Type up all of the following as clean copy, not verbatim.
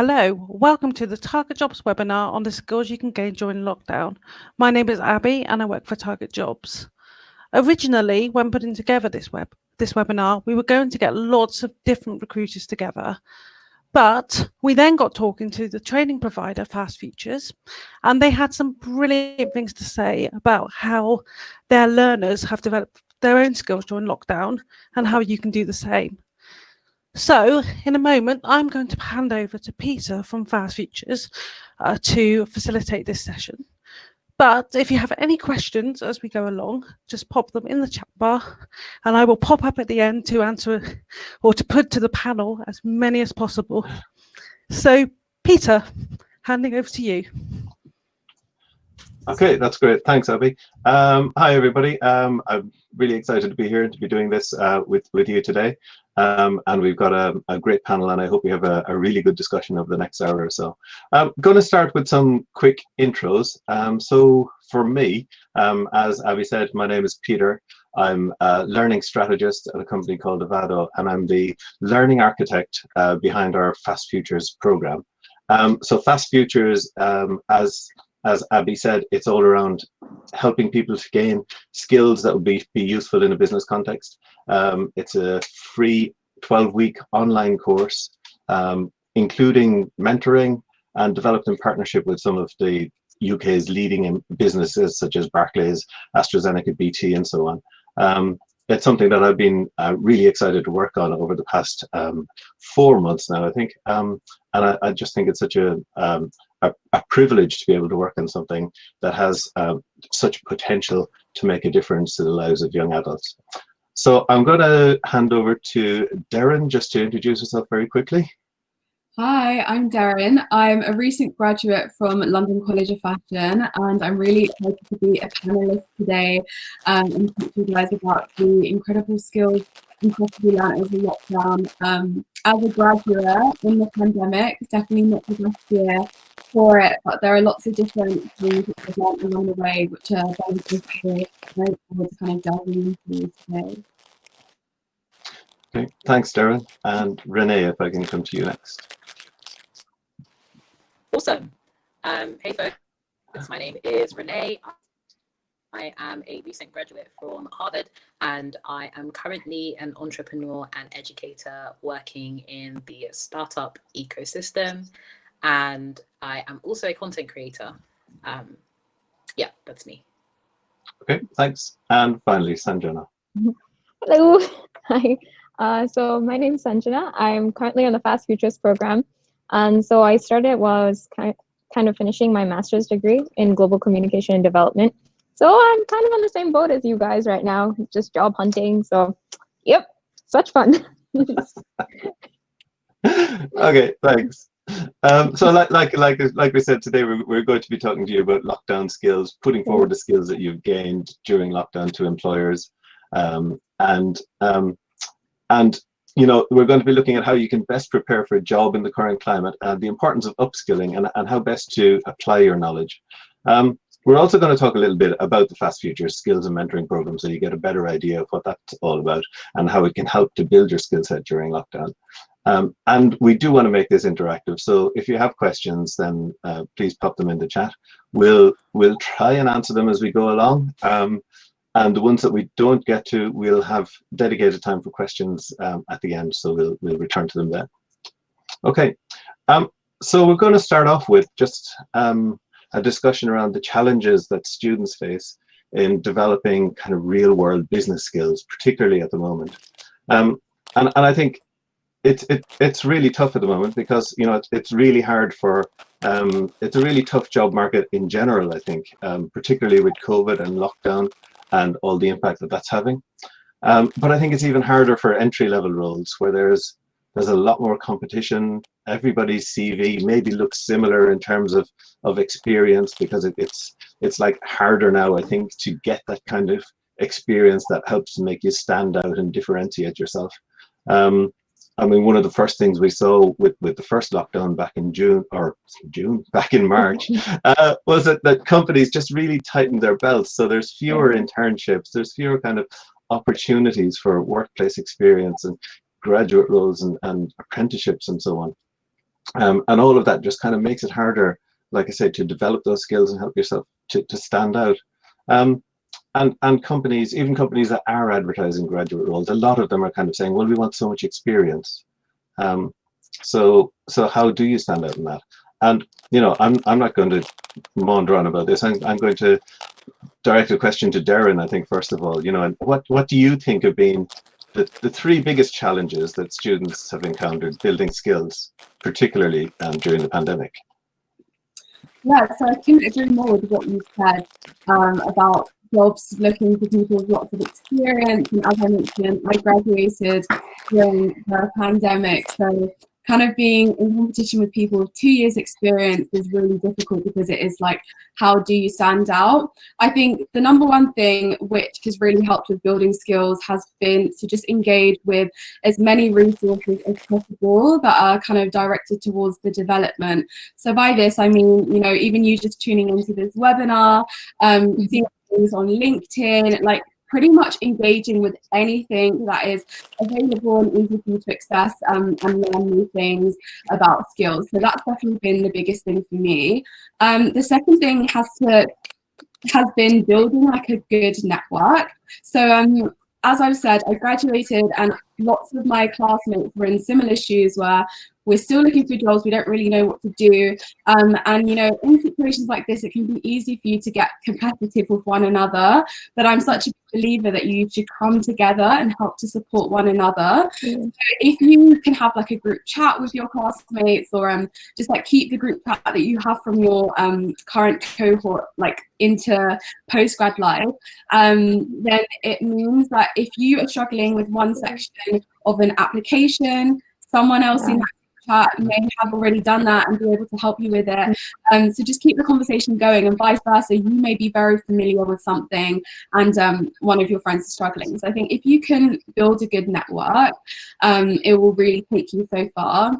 Hello, welcome to the TARGETjobs webinar on the skills you can gain during lockdown. My name is Abby and I work for TARGETjobs. Originally, when putting together this webinar, we were going to get lots of different recruiters together. But we then got talking to the training provider, Fast Futures, and they had some brilliant things to say about how their learners have developed their own skills during lockdown and how you can do the same. So in a moment, I'm going to hand over to Peter from Fast Futures to facilitate this session. But if you have any questions as we go along, just pop them in the chat bar and I will pop up at the end to answer or to put to the panel as many as possible. So Peter, handing over to you. Okay, that's great. Thanks, Abby. Hi, everybody. I'm really excited to be here and to be doing this with you today. And we've got a great panel, and I hope we have a really good discussion over the next hour or so. I'm going to start with some quick intros. So for me, as Abby said, my name is Peter. I'm a learning strategist at a company called Avado, and I'm the learning architect behind our Fast Futures program. So Fast Futures, as Abby said, it's all around helping people to gain skills that would be useful in a business context. It's a free 12-week online course, including mentoring and developed in partnership with some of the UK's leading businesses such as Barclays, AstraZeneca, BT, and so on. It's something that I've been really excited to work on over the past 4 months now, I think. And I just think it's such a privilege to be able to work on something that has such potential to make a difference to the lives of young adults. So I'm going to hand over to Darren just to introduce herself very quickly. Hi, I'm Darren. I'm a recent graduate from London College of Fashion, and I'm really excited to be a panelist today and talk to you guys about the incredible skills and possibly learned over lockdown. As a graduate in the pandemic, definitely not the best year for it, but there are lots of different things that I've learned along the way, which are very to kind of delving into today. Okay, thanks, Darren. And Renee, if I can come to you next. Awesome. Hey folks, my name is Renee. I am a recent graduate from Harvard, and I am currently an entrepreneur and educator working in the startup ecosystem, and I am also a content creator. Yeah, that's me. Okay, thanks. And finally, Sanjana. Hello. Hi. So my name is Sanjana. I'm currently on the Fast Futures program. And so I started while I was kind of finishing my master's degree in global communication and development. So I'm kind of on the same boat as you guys right now, just job hunting. So, yep, such fun. Okay, thanks. So like we said today, we're going to be talking to you about lockdown skills, putting forward the skills that you've gained during lockdown to employers, and you know, we're going to be looking at how you can best prepare for a job in the current climate and the importance of upskilling and how best to apply your knowledge. We're also going to talk a little bit about the Fast Futures skills and mentoring program so you get a better idea of what that's all about and how it can help to build your skill set during lockdown. And we do want to make this interactive. So if you have questions, then please pop them in the chat. We'll try and answer them as we go along. And the ones that we don't get to, we'll have dedicated time for questions at the end. So we'll return to them then. Okay. So we're going to start off with just a discussion around the challenges that students face in developing kind of real world business skills, particularly at the moment. And I think it's really tough at the moment because, you know, it's really hard for, it's a really tough job market in general, I think, particularly with COVID and lockdown and all the impact that that's having. But I think it's even harder for entry-level roles where there's a lot more competition. Everybody's CV maybe looks similar in terms of experience because it's like harder now, I think, to get that kind of experience that helps to make you stand out and differentiate yourself. I mean, one of the first things we saw with the first lockdown back in back in March, was that companies just really tightened their belts. So there's fewer internships, there's fewer kind of opportunities for workplace experience and graduate roles and apprenticeships and so on. And all of that just kind of makes it harder, like I said, to develop those skills and help yourself to stand out. And companies, even companies that are advertising graduate roles, a lot of them are kind of saying, well, we want so much experience. So how do you stand out in that? And I'm not going to maunder on about this. I'm going to direct a question to Darren, I think, first of all. And what do you think have been the three biggest challenges that students have encountered building skills, particularly during the pandemic? Yeah, so I couldn't agree more with what you said about jobs looking for people with lots of experience. And as I mentioned, I graduated during the pandemic, so kind of being in competition with people with 2 years experience is really difficult, because it is like, how do you stand out? I think the number one thing which has really helped with building skills has been to just engage with as many resources as possible that are kind of directed towards the development. So by this, I mean, even you just tuning into this webinar, seeing things on LinkedIn, like pretty much engaging with anything that is available and easy for you to access, and learn new things about skills. So that's definitely been the biggest thing for me. The second thing has been building like a good network. So as I've said, I graduated and lots of my classmates were in similar shoes where we're still looking for jobs, we don't really know what to do. And in situations like this, it can be easy for you to get competitive with one another. But I'm such a believer that you should come together and help to support one another. So if you can have like a group chat with your classmates, or just like keep the group chat that you have from your current cohort like into postgrad life, then it means that if you are struggling with one section of an application, someone else in that chat may have already done that and be able to help you with it. So just keep the conversation going, and vice versa. You may be very familiar with something and one of your friends is struggling. So I think if you can build a good network, it will really take you so far.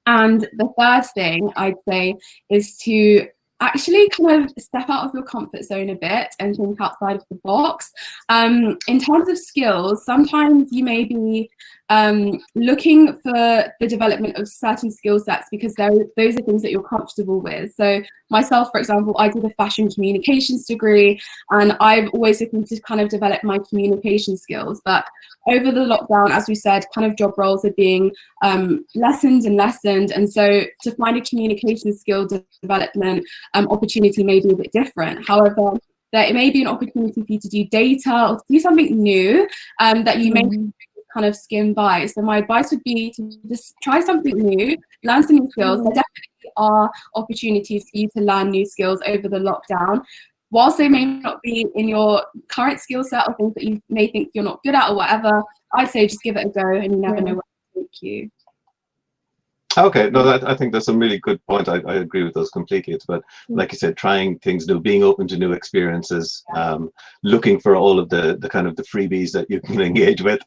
And the third thing I'd say is to actually kind of step out of your comfort zone a bit and think outside of the box. In terms of skills, sometimes you may be looking for the development of certain skill sets because those are things that you're comfortable with. So myself, for example, I did a fashion communications degree, and I've always looking to kind of develop my communication skills. But over the lockdown, as we said, kind of job roles are being lessened. And so to find a communication skill development opportunity may be a bit different. However, there may be an opportunity for you to do data or to do something new that you may kind of skim by. So my advice would be to just try something new, learn some new skills. There definitely are opportunities for you to learn new skills over the lockdown. Whilst they may not be in your current skill set or things that you may think you're not good at or whatever, I'd say just give it a go, and you never know where it will take you. Okay, no, I think that's a really good point. I agree with those completely. It's about, like you said, trying things new, being open to new experiences, looking for all of the kind of the freebies that you can engage with,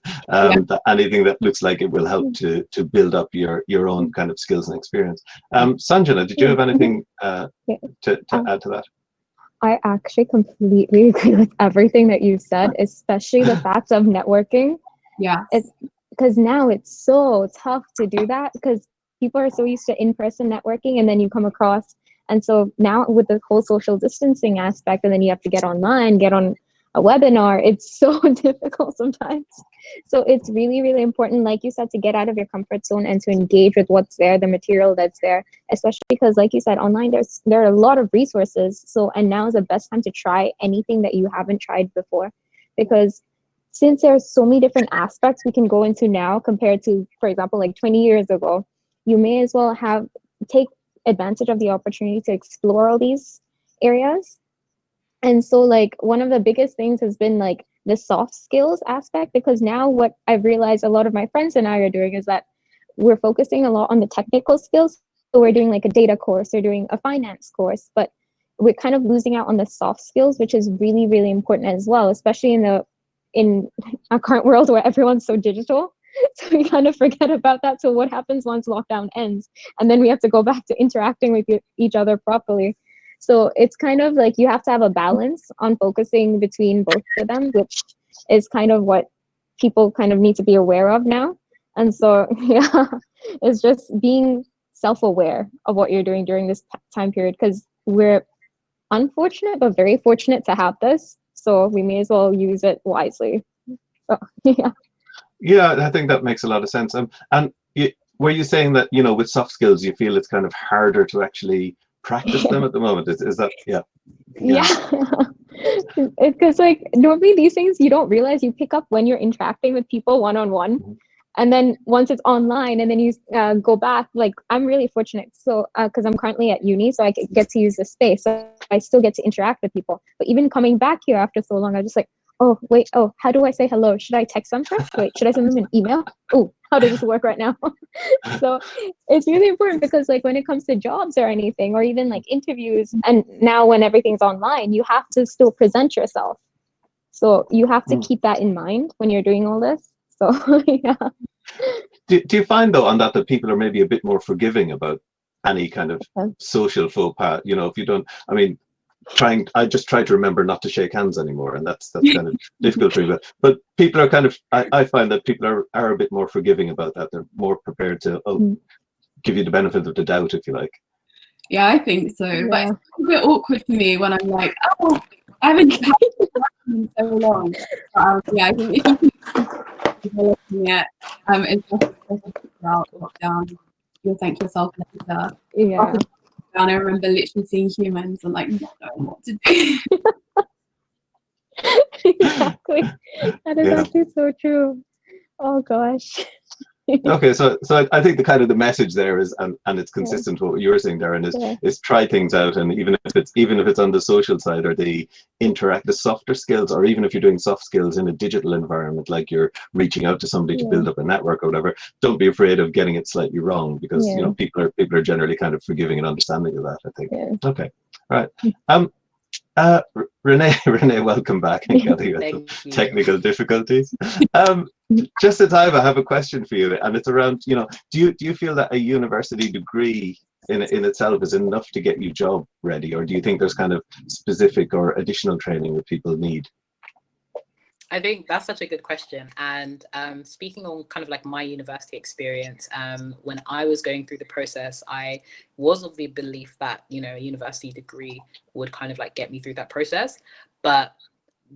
anything that looks like it will help to build up your own kind of skills and experience. Sanjana, did you have anything to add to that? I actually completely agree with everything that you said, especially the fact of networking. Yeah. It's because now it's so tough to do that because people are so used to in-person networking, and then you come across, and so now with the whole social distancing aspect, and then you have to get online, get on a webinar, it's so difficult sometimes. So it's really, really important, like you said, to get out of your comfort zone and to engage with what's there, the material that's there, especially because, like you said, online there are a lot of resources. So, and now is the best time to try anything that you haven't tried before, because since there's so many different aspects we can go into now compared to, for example, like 20 years ago, you may as well take advantage of the opportunity to explore all these areas. And so like one of the biggest things has been like the soft skills aspect, because now what I've realized a lot of my friends and I are doing is that we're focusing a lot on the technical skills. So we're doing like a data course or doing a finance course, but we're kind of losing out on the soft skills, which is really, really important as well, especially in our current world where everyone's so digital. So we kind of forget about that. So what happens once lockdown ends? And then we have to go back to interacting with each other properly. So it's kind of like you have to have a balance on focusing between both of them, which is kind of what people kind of need to be aware of now. And so, yeah, it's just being self-aware of what you're doing during this time period, because we're unfortunate but very fortunate to have this, so we may as well use it wisely. So Yeah, I think that makes a lot of sense. And were you saying that, you know, with soft skills you feel it's kind of harder to actually practice them at the moment? Is that yeah. Because like normally these things you don't realize you pick up when you're interacting with people one-on-one. And then once it's online and then you go back, like I'm really fortunate. So because I'm currently at uni, so I get to use this space. So I still get to interact with people. But even coming back here after so long, I'm just like, oh, wait, oh, how do I say hello? Should I text them first? Wait, should I send them an email? Oh, how does this work right now? So it's really important because like when it comes to jobs or anything, or even like interviews, and now when everything's online, you have to still present yourself. So you have to keep that in mind when you're doing all this. So yeah. Do you find though on that people are maybe a bit more forgiving about any kind of social faux pas? You know, if you don't, I mean, I just try to remember not to shake hands anymore, and that's kind of difficult for me. But people are kind of, I find that people are a bit more forgiving about that. They're more prepared to give you the benefit of the doubt, if you like. Yeah, I think so. Yeah. But it's a bit awkward for me when I'm like, oh, I haven't had this in so long. Yeah, I think if you keep developing it, it's just about lockdown. You'll thank yourself later. Yeah. And I remember literally seeing humans and like not knowing what to do. Exactly. That is actually so true. Oh gosh. Okay, so I think the message there is, and it's consistent with what you were saying, Darren, is try things out, and even if it's on the social side or the softer skills, or even if you're doing soft skills in a digital environment, like you're reaching out to somebody to build up a network or whatever, don't be afraid of getting it slightly wrong, because you know people are generally kind of forgiving and understanding of that, I think. Okay, all right. Renee, welcome back. I got technical difficulties. Just in time, I have a question for you, and it's around, you know, do you feel that a university degree in itself is enough to get you job ready, or do you think there's kind of specific or additional training that people need? I think that's such a good question. And speaking on kind of like my university experience, when I was going through the process, I was of the belief that, you know, a university degree would kind of like get me through that process. But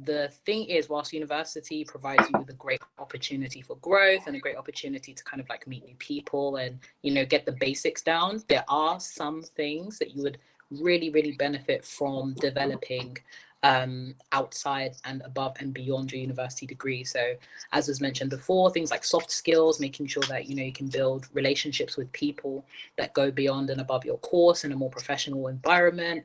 the thing is, whilst university provides you with a great opportunity for growth and a great opportunity to kind of like meet new people and, you know, get the basics down, there are some things that you would really, really benefit from developing outside and above and beyond your university degree. So as was mentioned before, things like soft skills, making sure that, you know, you can build relationships with people that go beyond and above your course in a more professional environment.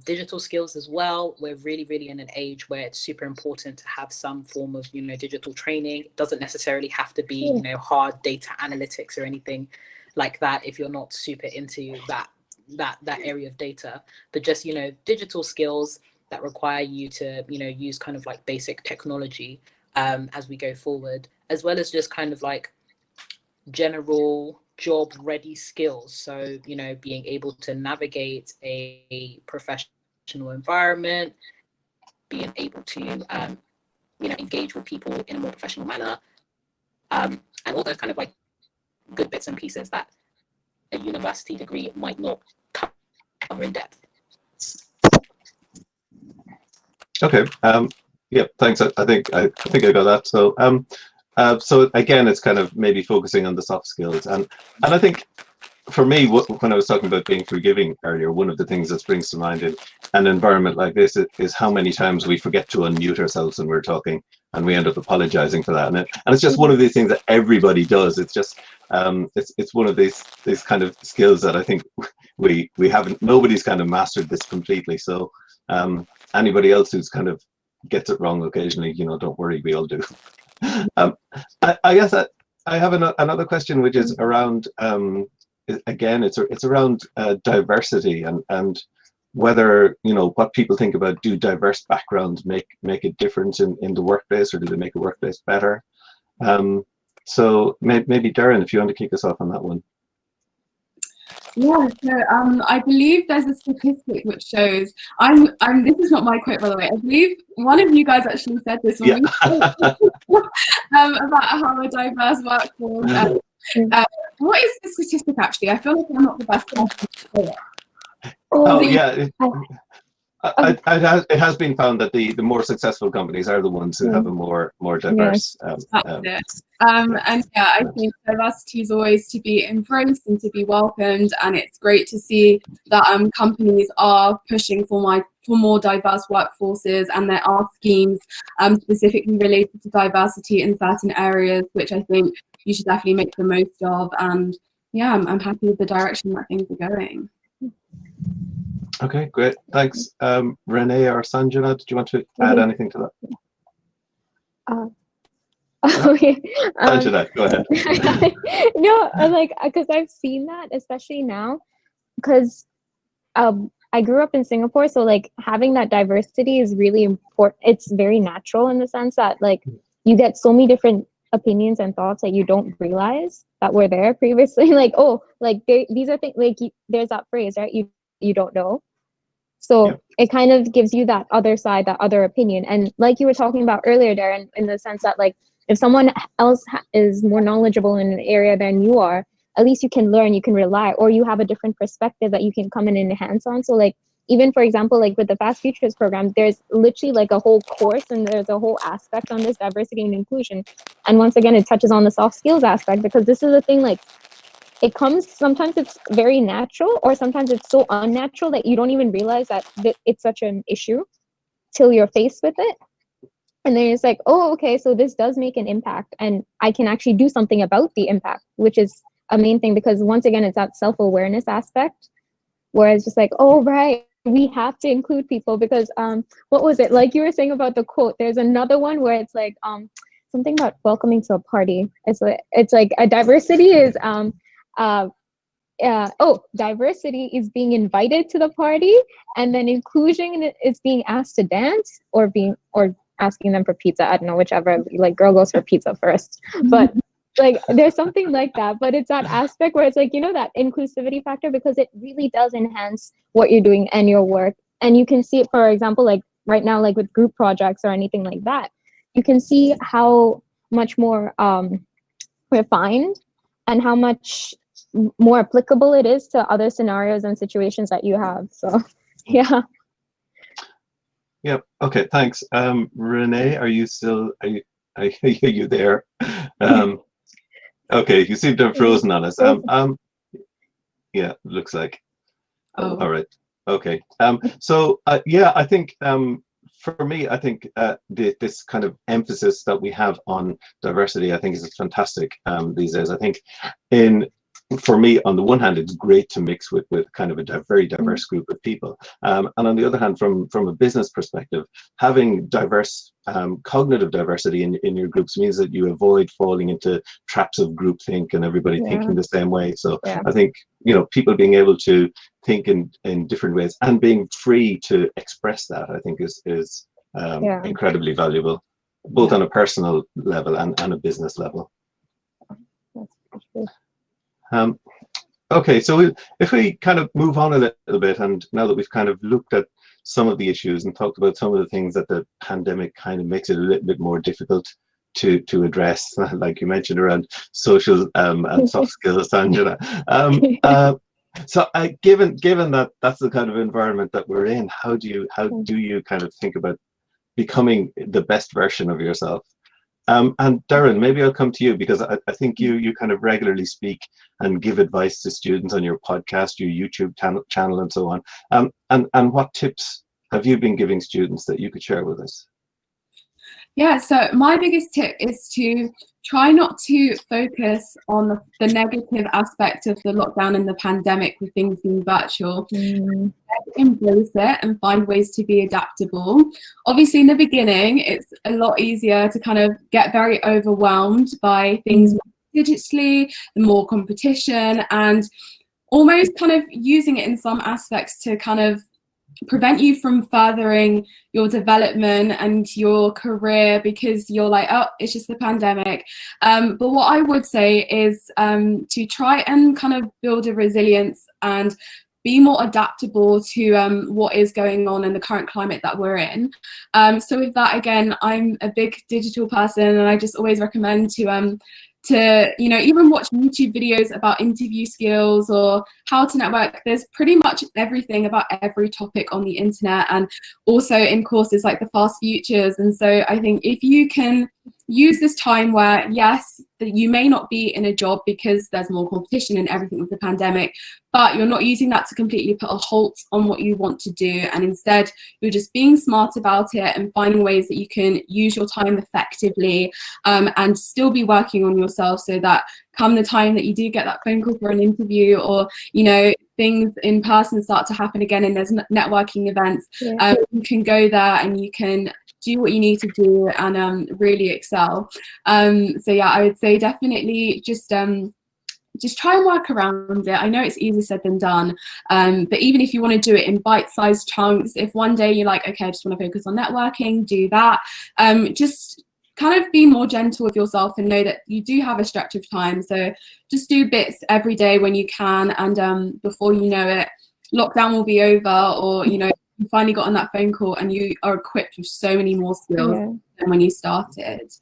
Digital skills as well. We're really, really in an age where it's super important to have some form of, you know, digital training. It doesn't necessarily have to be, you know, hard data analytics or anything like that if you're not super into that area of data, but just, you know, digital skills that require you to, you know, use kind of like basic technology as we go forward, as well as just kind of like general job ready skills. So, you know, being able to navigate a professional environment, being able to, you know, engage with people in a more professional manner, and all those kind of like good bits and pieces that a university degree might not cover in depth. Okay. Yeah. Thanks. I think I got that. So so again, it's kind of maybe focusing on the soft skills, and I think for me, when I was talking about being forgiving earlier, one of the things that springs to mind in an environment like this is how many times we forget to unmute ourselves when we're talking, and we end up apologizing for that. And it's just one of these things that everybody does. It's just it's one of these kind of skills that I think we haven't, nobody's kind of mastered this completely. So anybody else who's kind of gets it wrong occasionally, you know, don't worry, we all do. I guess I have another question, which is around again, it's around diversity and whether, you know, what people think about, do diverse backgrounds make a difference in the workplace, or do they make a workplace better? So maybe Darren, if you want to kick us off on that one. Yeah, so I believe there's a statistic which shows, this is not my quote, by the way, I believe one of you guys actually said this when we about how a diverse workforce what is the statistic actually? I feel like I'm not the best person to say it. Oh yeah, it has been found that the more successful companies are the ones who have a more diverse. That's it. And yeah, I think diversity is always to be embraced and to be welcomed, and it's great to see that companies are pushing for more diverse workforces, and there are schemes specifically related to diversity in certain areas, which I think you should definitely make the most of. And yeah, I'm happy with the direction that things are going. Okay, great, thanks. Renee or Sanjana, did you want to add anything to that? Sanjana, go ahead. No, like, because I've seen that, especially now, because I grew up in Singapore, so like having that diversity is really important. It's very natural in the sense that like you get so many different opinions and thoughts that you don't realize that were there previously. Like, oh, like these are things, like there's that phrase, right? You don't know. So it kind of gives you that other side, that other opinion. And like you were talking about earlier, Darren, in the sense that like if someone else is more knowledgeable in an area than you are, at least you can learn, you can rely, or you have a different perspective that you can come in and enhance on. So like, even for example, like with the Fast Futures program, there's literally like a whole course and there's a whole aspect on this diversity and inclusion. And once again, it touches on the soft skills aspect, because this is the thing, like it comes, sometimes it's very natural, or sometimes it's so unnatural that you don't even realize that it's such an issue till you're faced with it. And then it's like, oh, okay, so this does make an impact and I can actually do something about the impact, which is a main thing, because once again, it's that self-awareness aspect, where it's just like, oh, right, we have to include people, because what was it, like you were saying about the quote, there's another one where it's like something about welcoming to a party. It's like a diversity is diversity is being invited to the party, and then inclusion is being asked to dance, or asking them for pizza. I don't know, whichever, like girl goes for pizza first. But like there's something like that, but it's that aspect where it's like, you know, that inclusivity factor, because it really does enhance what you're doing and your work. And you can see it, for example, like right now, like with group projects or anything like that, you can see how much more refined and how much more applicable it is to other scenarios and situations that you have. So yeah. Yep. Okay. Thanks. Renee, are you you there? Okay. You seem to have frozen on us. Yeah. Looks like. Oh. All right. Okay. So yeah, I think for me, I think this kind of emphasis that we have on diversity, I think is fantastic these days. I think for me, on the one hand, it's great to mix with kind of a very diverse group of people. And on the other hand, from a business perspective, having diverse cognitive diversity in your groups means that you avoid falling into traps of groupthink and everybody thinking the same way. So I think, you know, people being able to think in different ways and being free to express that, I think is incredibly valuable, both on a personal level and a business level. Okay, so if we kind of move on a little bit, and now that we've kind of looked at some of the issues and talked about some of the things that the pandemic kind of makes it a little bit more difficult to address, like you mentioned around social and soft skills, Sanjana. So given that that's the kind of environment that we're in, how do you kind of think about becoming the best version of yourself? And Darren, maybe I'll come to you, because I think you kind of regularly speak and give advice to students on your podcast, your YouTube channel, and so on. And what tips have you been giving students that you could share with us? Yeah, so my biggest tip is to try not to focus on the negative aspect of the lockdown and the pandemic with things being virtual. Embrace it and find ways to be adaptable. Obviously, in the beginning, it's a lot easier to kind of get very overwhelmed by things digitally, the more competition, and almost kind of using it in some aspects to kind of prevent you from furthering your development and your career, because you're like, oh, it's just the pandemic. But what I would say is to try and kind of build a resilience and be more adaptable to what is going on in the current climate that we're in. So with that, again, I'm a big digital person, and I just always recommend to to, you know, even watch YouTube videos about interview skills or how to network. There's pretty much everything about every topic on the internet, and also in courses like the Fast Futures. And so I think if you can use this time where, yes, that you may not be in a job because there's more competition and everything with the pandemic, but you're not using that to completely put a halt on what you want to do, and instead you're just being smart about it and finding ways that you can use your time effectively, and still be working on yourself, so that come the time that you do get that phone call for an interview, or, you know, things in person start to happen again and there's networking events, you can go there and you can do what you need to do and really excel. So yeah, I would say definitely just try and work around it. I know it's easier said than done, but even if you want to do it in bite-sized chunks, if one day you're like, okay, I just want to focus on networking, do that. Just kind of be more gentle with yourself and know that you do have a stretch of time. So just do bits every day when you can, and before you know it, lockdown will be over, or, you know, you finally got on that phone call and you are equipped with so many more skills than when you started.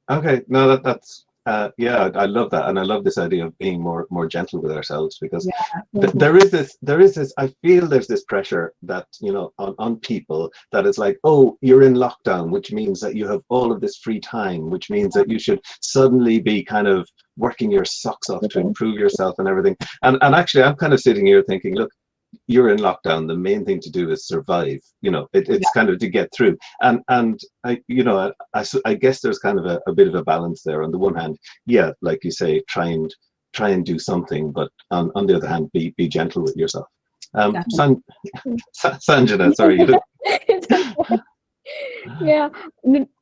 Okay, no, that's yeah, I love that, and I love this idea of being more gentle with ourselves, because there is this. I feel there's this pressure that, you know, on people, that it's like, oh, you're in lockdown, which means that you have all of this free time, which means that you should suddenly be kind of working your socks off to improve yourself and everything. And actually, I'm kind of sitting here thinking, look, you're in lockdown, the main thing to do is survive, you know. It's kind of to get through, and I, you know, I guess there's kind of a bit of a balance there. On the one hand, yeah, like you say, try and do something, but on the other hand, be gentle with yourself. Sanjana, sorry, you did. Yeah,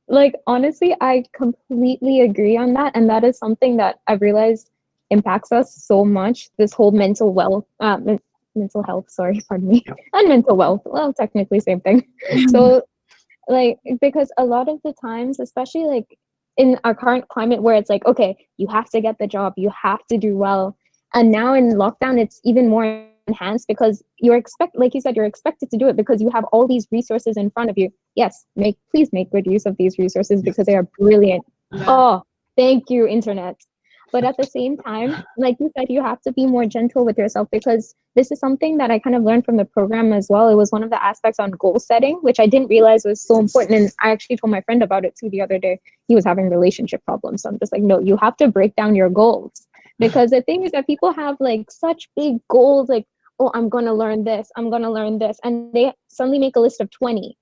like, honestly, I completely agree on that, and that is something that I've realized impacts us so much. This whole mental health, sorry, pardon me, and mental wealth, well, technically same thing. So, like, because a lot of the times, especially like in our current climate where it's like, okay, you have to get the job, you have to do well, and now in lockdown it's even more enhanced, because like you said, you're expected to do it because you have all these resources in front of you. Yes, please make good use of these resources, because they are brilliant. Oh, thank you, internet. But at the same time, like you said, you have to be more gentle with yourself, because this is something that I kind of learned from the program as well. It was one of the aspects on goal setting, which I didn't realize was so important. And I actually told my friend about it too the other day. He was having relationship problems. So I'm just like, no, you have to break down your goals. Because the thing is that people have like such big goals, like, oh, I'm going to learn this, I'm going to learn this. And they suddenly make a list of 20.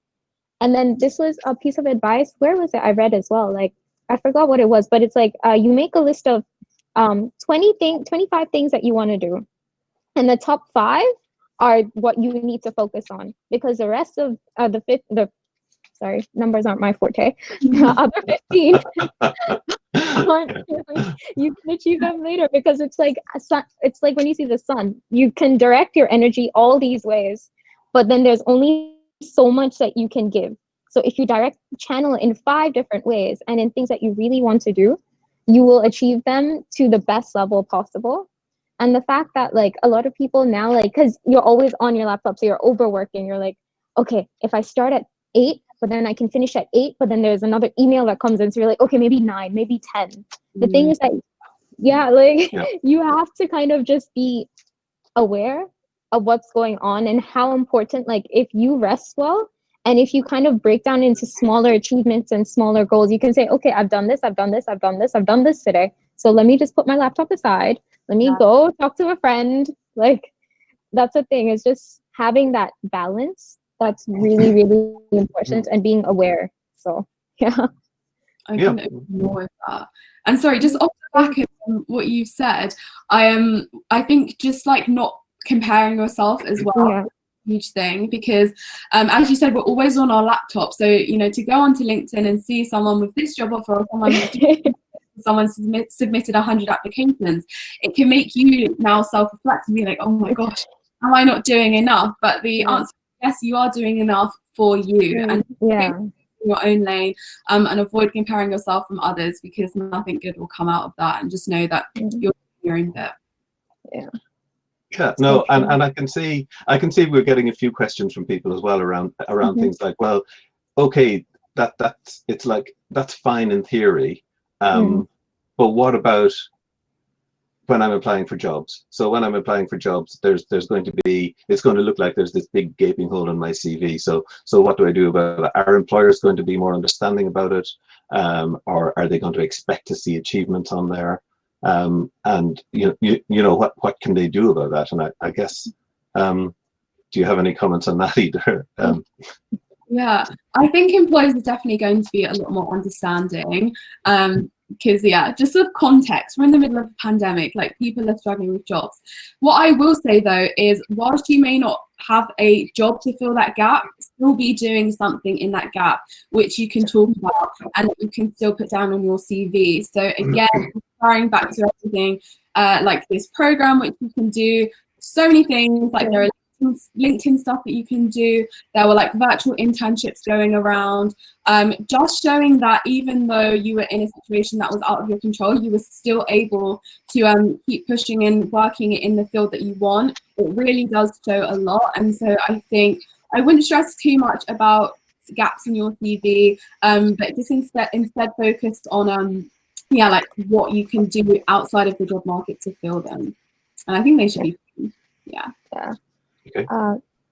And then this was a piece of advice. Where was it? I read as well. Like, I forgot what it was, but it's like, you make a list of 25 things that you want to do, and the top 5 are what you need to focus on, because the rest of sorry, numbers aren't my forte. The other 15 you can achieve them later, because it's like when you see the sun, you can direct your energy all these ways, but then there's only so much that you can give. So if you channel in 5 different ways, and in things that you really want to do, you will achieve them to the best level possible. And the fact that, like, a lot of people now, like, because you're always on your laptop, so you're overworking, you're like, okay, if I start at 8, but then I can finish at 8, but then there's another email that comes in, so you're like, okay, maybe 9, maybe 10. The thing is that, you have to kind of just be aware of what's going on and how important, like, if you rest well, and if you kind of break down into smaller achievements and smaller goals, you can say, okay, I've done this, I've done this, I've done this, I've done this today. So let me just put my laptop aside. Let me go talk to a friend. Like, that's the thing, is just having that balance. That's really, really important, and being aware. So, yeah. I can agree more with that. And sorry, just off the back of what you've said, I think just like not comparing yourself as well. Yeah. Huge thing, because as you said, we're always on our laptop, so, you know, to go onto LinkedIn and see someone with this job offer, or someone submitted 100 applications, it can make you now self-reflect and be like, oh my gosh, am I not doing enough? But the answer is yes, you are doing enough for you, and your own lane, and avoid comparing yourself from others, because nothing good will come out of that, and just know that you're doing your own bit. Yeah, no, and I can see we're getting a few questions from people as well around things like, well, okay, it's like, that's fine in theory, but what about when I'm applying for jobs? So when I'm applying for jobs, there's going to be, it's going to look like there's this big gaping hole in my CV. So what do I do about it? Are employers going to be more understanding about it, or are they going to expect to see achievements on there? And you know what can they do about that? And I guess, do you have any comments on that either? Yeah, I think employers are definitely going to be a lot more understanding. Because yeah, just sort of context, we're in the middle of a pandemic, like people are struggling with jobs. What I will say though is, whilst you may not have a job to fill that gap, still be doing something in that gap which you can talk about and that you can still put down on your CV. So again, referring back to everything like this program, which you can do so many things, like there are LinkedIn stuff that you can do. There were like virtual internships going around, just showing that even though you were in a situation that was out of your control, you were still able to keep pushing and working in the field that you want. It really does show a lot. And so I think I wouldn't stress too much about gaps in your CV, but just instead focused on yeah, like what you can do outside of the job market to fill them. And I think they should be yeah. Okay.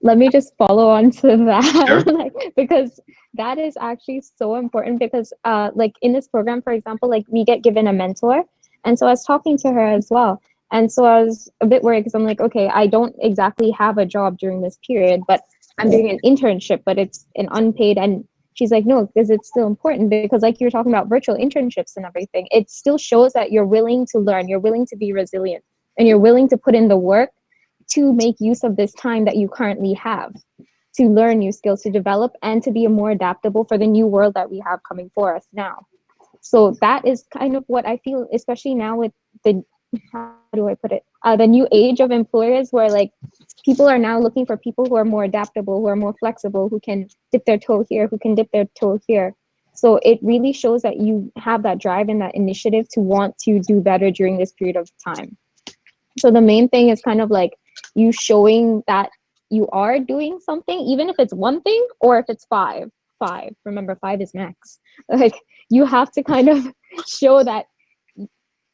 Let me just follow on to that. Sure. Like, because that is actually so important, because like in this program, for example, like we get given a mentor, and so I was talking to her as well, and so I was a bit worried because I'm like, okay, I don't exactly have a job during this period, but I'm doing an internship, but it's an unpaid. And she's like, no, because it's still important, because like you were talking about virtual internships and everything, it still shows that you're willing to learn, you're willing to be resilient, and you're willing to put in the work to make use of this time that you currently have to learn new skills, to develop, and to be more adaptable for the new world that we have coming for us now. So that is kind of what I feel, especially now with the, how do I put it, the new age of employers, where like people are now looking for people who are more adaptable, who are more flexible, who can dip their toe here, who can dip their toe here. So it really shows that you have that drive and that initiative to want to do better during this period of time. So the main thing is kind of like you showing that you are doing something, even if it's one thing or if it's five. Remember, 5 is max. Like you have to kind of show that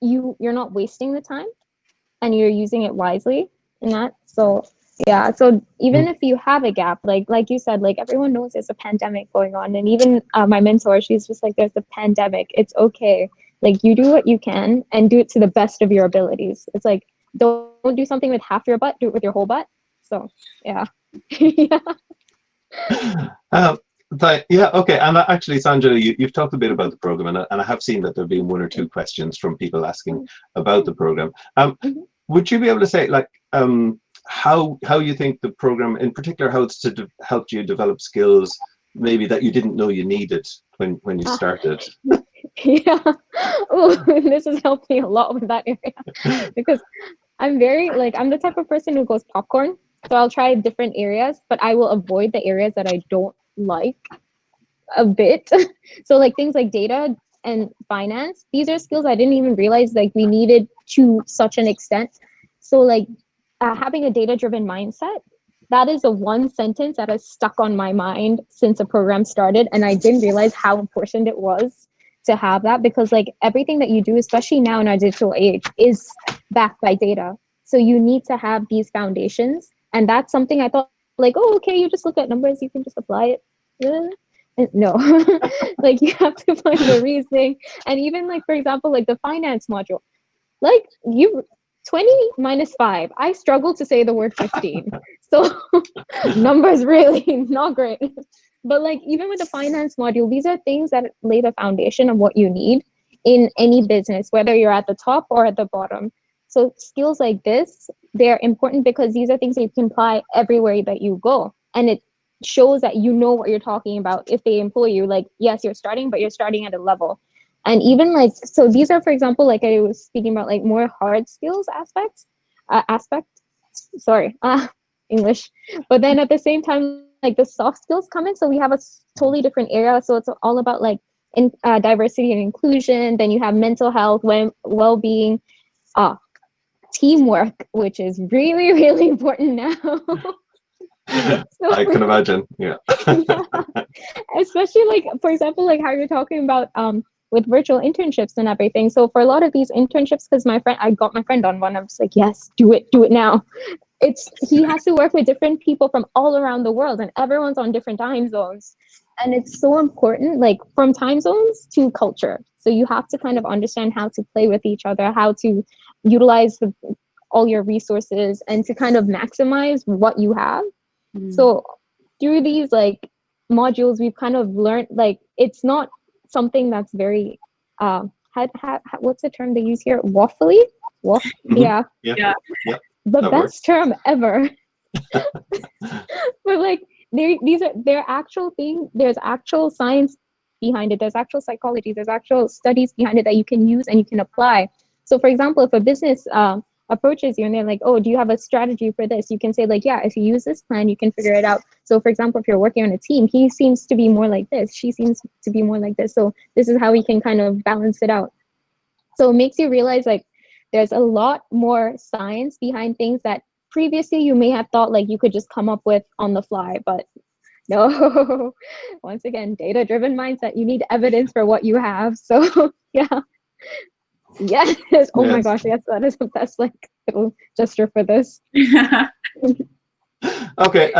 you're not wasting the time and you're using it wisely in that. So yeah, so even if you have a gap, like you said, like everyone knows there's a pandemic going on, and even my mentor, she's just like, there's a pandemic, it's okay. Like you do what you can and do it to the best of your abilities. It's like, don't do something with half your butt, do it with your whole butt. So yeah. Yeah. Yeah, okay. And actually, Sanjana, you've talked a bit about the program, and I have seen that there have been 1 or 2 questions from people asking about the program. Would you be able to say, like, how you think the program, in particular, how it's helped you develop skills maybe that you didn't know you needed when you started? Yeah. Oh, this has helped me a lot with that area, because I'm very I'm the type of person who goes popcorn. So I'll try different areas, but I will avoid the areas that I don't like a bit. So like things like data and finance, these are skills I didn't even realize like we needed to such an extent. So like having a data-driven mindset, that is the one sentence that has stuck on my mind since the program started, and I didn't realize how important it was to have that, because like everything that you do, especially now in our digital age, is backed by data. So you need to have these foundations, and that's something I thought like, oh, okay, you just look at numbers, you can just apply it. No, like you have to find the reasoning. And even like, for example, like the finance module, like 20 minus 5, I struggle to say the word 15. So numbers really not great. But like even with the finance module, these are things that lay the foundation of what you need in any business, whether you're at the top or at the bottom. So skills like this, they're important because these are things that you can apply everywhere that you go. And it shows that you know what you're talking about. If they employ you, like, yes, you're starting, but you're starting at a level. And even like, so these are, for example, like I was speaking about like more hard skills English. But then at the same time, like the soft skills come in. So we have a totally different area. So it's all about like diversity and inclusion. Then you have mental health, well-being, teamwork, which is really, really important now. So, I can imagine, yeah. Yeah. Especially like, for example, like how you're talking about with virtual internships and everything. So for a lot of these internships, because I got my friend on one, I was like, yes, do it now. He has to work with different people from all around the world, and everyone's on different time zones. And it's so important, like from time zones to culture. So you have to kind of understand how to play with each other, how to utilize all your resources, and to kind of maximize what you have. So through these like modules, we've kind of learned, like, it's not something that's very what's the term they use here? Waffly? Yeah. The That best works. term ever. But like they're actual things. There's actual science behind it. There's actual psychology. There's actual studies behind it that you can use and you can apply. So for example, if a business approaches you and they're like, oh, do you have a strategy for this? You can say like, yeah, if you use this plan, you can figure it out. So for example, if you're working on a team, he seems to be more like this. She seems to be more like this. So this is how we can kind of balance it out. So it makes you realize like there's a lot more science behind things that previously you may have thought like you could just come up with on the fly, but no. Once again, data-driven mindset, you need evidence for what you have. So yeah. Yes. Oh my gosh, yes, that is the best like little gesture for this. Okay,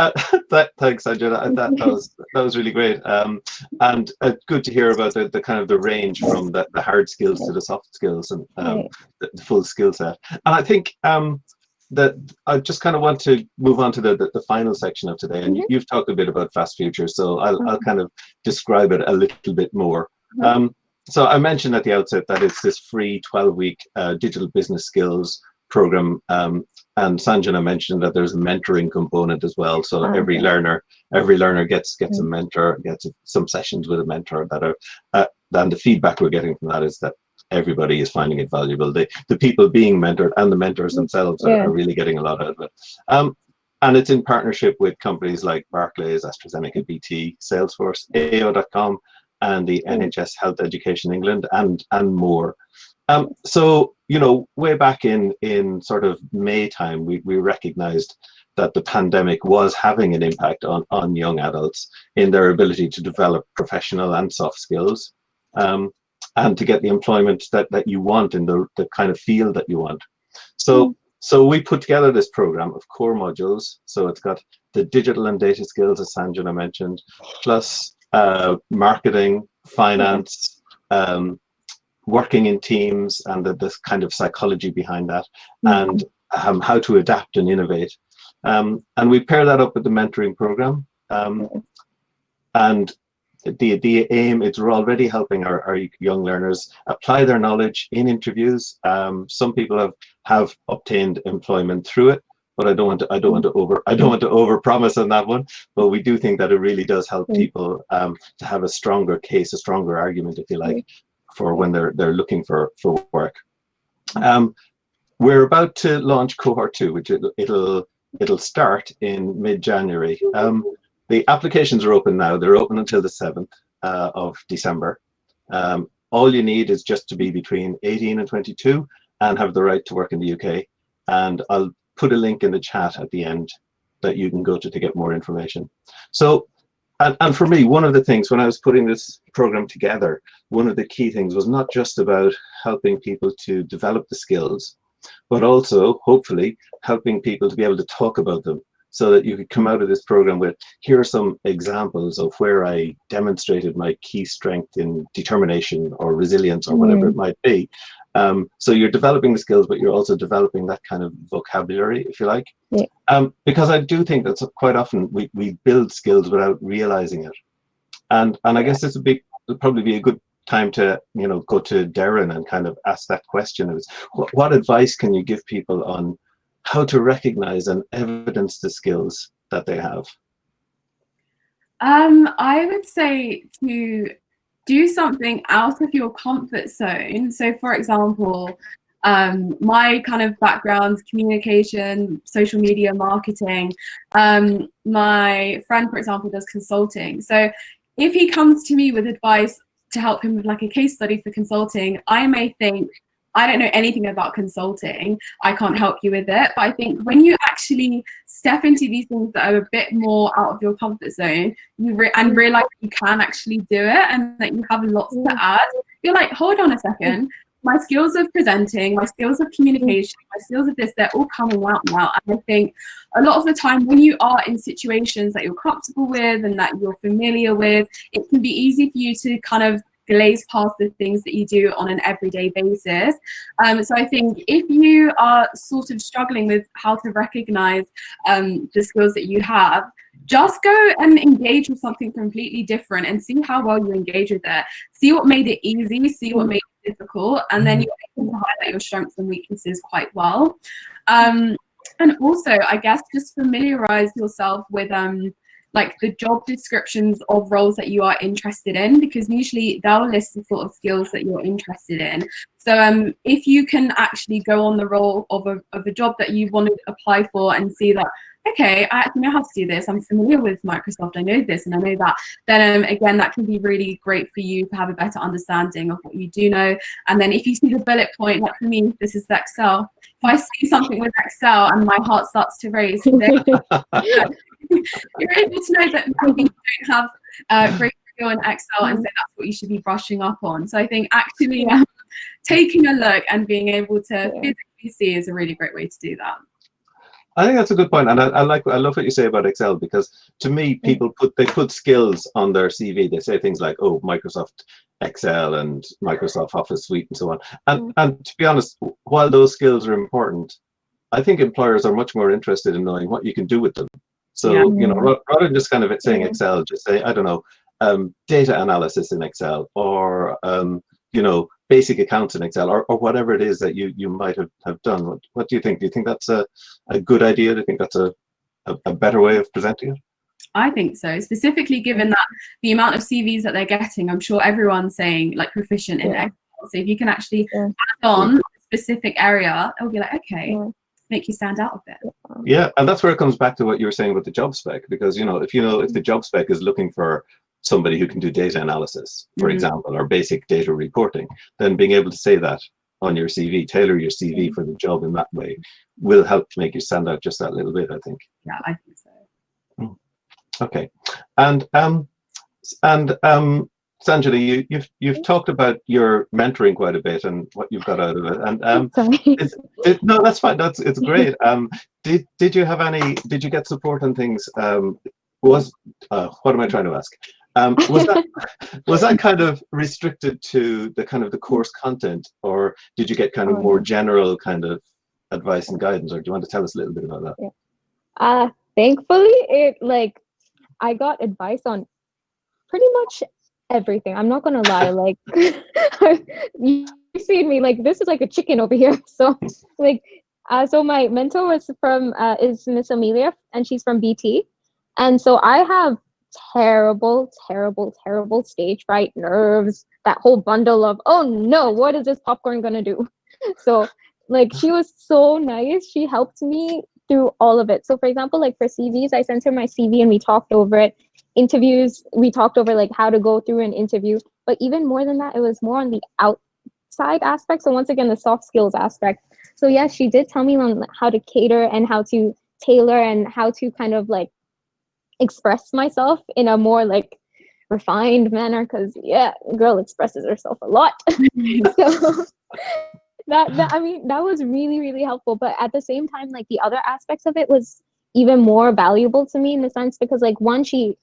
thanks, Sanjana. That was really great, and good to hear about the kind of the range from the hard skills to the soft skills, and the full skill set. And I think that I just kind of want to move on to the final section of today. And you've talked a bit about Fast Future, so I'll kind of describe it a little bit more. So I mentioned at the outset that it's this free 12-week digital business skills program, and Sanjana mentioned that there's a mentoring component as well. So every learner gets a mentor, gets some sessions with a mentor that are, and the feedback we're getting from that is that everybody is finding it valuable. The people being mentored and the mentors themselves are really getting a lot out of it. And it's in partnership with companies like Barclays, AstraZeneca, BT, Salesforce, AO.com, and the NHS Health Education England, and more. So, you know, way back in sort of May time, we recognized that the pandemic was having an impact on young adults in their ability to develop professional and soft skills, and to get the employment that you want in the kind of field that you want. So we put together this program of core modules. So it's got the digital and data skills, as Sanjana mentioned, plus marketing, finance, working in teams, and this kind of psychology behind that, and how to adapt and innovate. And we pair that up with the mentoring program. And the aim is we're already helping our young learners apply their knowledge in interviews. Some people have obtained employment through it, but I don't want to overpromise on that one. But we do think that it really does help people to have a stronger case, a stronger argument, if you like, for when they're looking for work. We're about to launch cohort 2, which it'll start in mid-January. The applications are open now. They're open until the 7th of December. All you need is just to be between 18 and 22 and have the right to work in the UK. And I'll put a link in the chat at the end that you can go to get more information. So, and for me, one of the things when I was putting this program together, one of the key things was not just about helping people to develop the skills, but also hopefully helping people to be able to talk about them, so that you could come out of this program with, here are some examples of where I demonstrated my key strength in determination or resilience or whatever it might be. So you're developing the skills, but you're also developing that kind of vocabulary, if you like. Because I do think that quite often we build skills without realizing it. And I guess this would probably be a good time to, you know, go to Darren and kind of ask that question. What advice can you give people on how to recognize and evidence the skills that they have? I would say to do something out of your comfort zone. So for example, my kind of background, communication, social media marketing. My friend, for example, does consulting. So if he comes to me with advice to help him with like a case study for consulting, I may think, I don't know anything about consulting, I can't help you with it. But I think when you actually step into these things that are a bit more out of your comfort zone, and realize you can actually do it and that you have lots to add, you're like, hold on a second. My skills of presenting, my skills of communication, my skills of this, they're all coming out now. And I think a lot of the time when you are in situations that you're comfortable with and that you're familiar with, it can be easy for you to kind of glaze past the things that you do on an everyday basis. So I think if you are sort of struggling with how to recognize the skills that you have, just go and engage with something completely different and see how well you engage with it. See what made it easy, see what made it difficult, and then you're able to highlight your strengths and weaknesses quite well. And also, I guess, just familiarize yourself with like the job descriptions of roles that you are interested in, because usually they'll list the sort of skills that you're interested in. So if you can actually go on the role of a job that you want to apply for and see that, okay, I actually know how to do this, I'm familiar with Microsoft, I know this and I know that, then again, that can be really great for you to have a better understanding of what you do know. And then if you see the bullet point, like for me, this is the Excel. If I see something with Excel and my heart starts to race, then you're able to know that maybe you don't have great skill in Excel, and so that's what you should be brushing up on. So I think actually taking a look and being able to physically see is a really great way to do that. I think that's a good point, and I love what you say about Excel, because to me, people put skills on their CV. They say things like, oh, Microsoft Excel and Microsoft Office Suite and so on. And to be honest, while those skills are important, I think employers are much more interested in knowing what you can do with them. So you know, rather than just kind of saying Excel, just say, I don't know, data analysis in Excel, or you know, basic accounts in Excel, or whatever it is that you might have done. What do you think? Do you think that's a good idea? Do you think that's a better way of presenting it? I think so, specifically given that the amount of CVs that they're getting, I'm sure everyone's saying like proficient in Excel. So if you can actually add on a specific area, it'll be like, okay, make you stand out a bit. Yeah, and that's where it comes back to what you were saying with the job spec, because you know, if the job spec is looking for somebody who can do data analysis, for example, or basic data reporting, then being able to say that on your CV, tailor your CV for the job in that way, will help to make you stand out just that little bit, I think. Yeah, I think so. Okay, and Sanjana, you've talked about your mentoring quite a bit and what you've got out of it, and no, that's fine. It's great. Did you have any? Did you get support on things? What am I trying to ask? Was that kind of restricted to the kind of the course content, or did you get kind of more general kind of advice and guidance, or do you want to tell us a little bit about that? Thankfully, I got advice on pretty much everything. I'm not gonna lie, like you see me, like this is like a chicken over here. So so my mentor is Miss Amelia, and she's from BT. And so I have terrible stage fright, nerves, that whole bundle of, oh no, what is this popcorn gonna do? So like she was so nice. She helped me through all of it. So for example, like for CVs, I sent her my CV and we talked over it. Interviews, we talked over like how to go through an interview. But even more than that, it was more on the outside aspect. So once again, the soft skills aspect. So yes, she did tell me on how to cater and how to tailor and how to kind of like express myself in a more like refined manner, because girl expresses herself a lot. So that was really helpful. But at the same time, like the other aspects of it was even more valuable to me in the sense because like one, you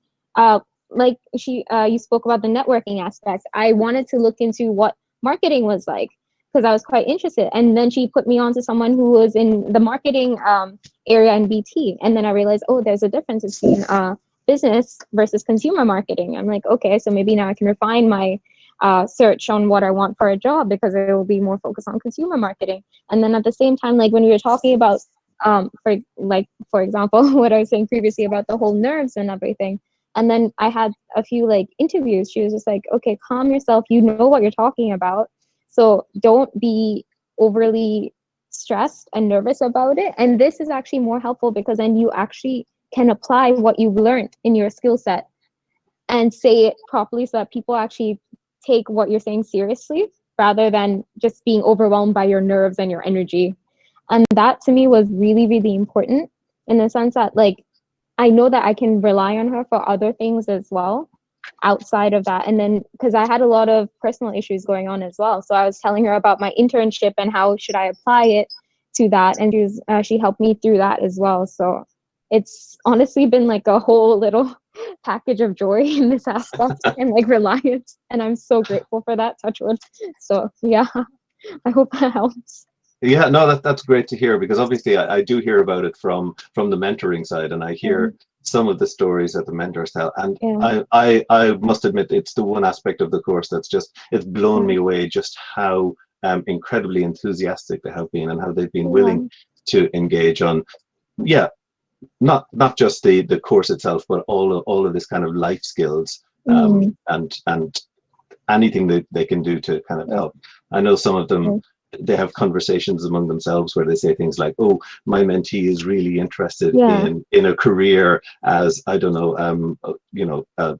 spoke about the networking aspect. I wanted to look into what marketing was like because I was quite interested, and then she put me on to someone who was in the marketing area in BT, and then I realized, oh, there's a difference between business versus consumer marketing. I'm like, okay, so maybe now I can refine my search on what I want for a job because it will be more focused on consumer marketing. And then at the same time, like when we were talking about for example, what I was saying previously about the whole nerves and everything, and then I had a few like interviews. She was just like, okay, calm yourself, you know what you're talking about, so don't be overly stressed and nervous about it. And this is actually more helpful because then you actually can apply what you've learned in your skill set and say it properly so that people actually take what you're saying seriously rather than just being overwhelmed by your nerves and your energy. And that to me was really important in the sense that like I know that I can rely on her for other things as well. outside of that. And then because I had a lot of personal issues going on as well, so I was telling her about my internship and how should I apply it to that, and she helped me through that as well. So it's honestly been like a whole little package of joy in this aspect and like reliance, and I'm so grateful for that, touch wood. So yeah, I hope that helps. Yeah, no, that's great to hear, because obviously I do hear about it from the mentoring side, and I hear some of the stories that the mentors tell, and I must admit it's the one aspect of the course that's just, it's blown me away just how incredibly enthusiastic they have been, and how they've been willing to engage on, not just the course itself, but all of this kind of life skills, and anything that they can do to kind of help. I know some of them, they have conversations among themselves where they say things like, oh, my mentee is really interested in a career as, I don't know, a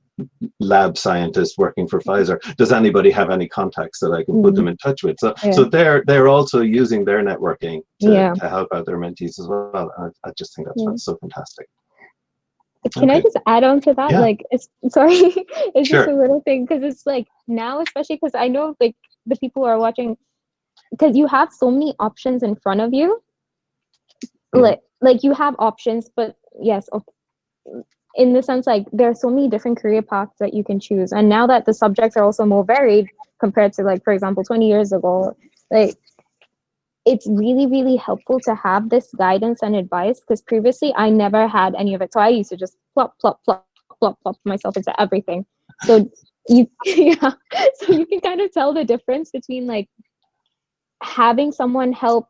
lab scientist working for Pfizer. Does anybody have any contacts that I can put them in touch with? So they're also using their networking to help out their mentees as well. I just think that's so fantastic. Can I just add on to that? Like, it's just a little thing, because it's like now, especially because I know like the people who are watching, because you have so many options in front of you, like you have options, but yes, in the sense like there are so many different career paths that you can choose, and now that the subjects are also more varied compared to, like, for example, 20 years ago, like it's really, really helpful to have this guidance and advice, because previously I never had any of it, so I used to just plop myself into everything. So you so you can kind of tell the difference between like having someone help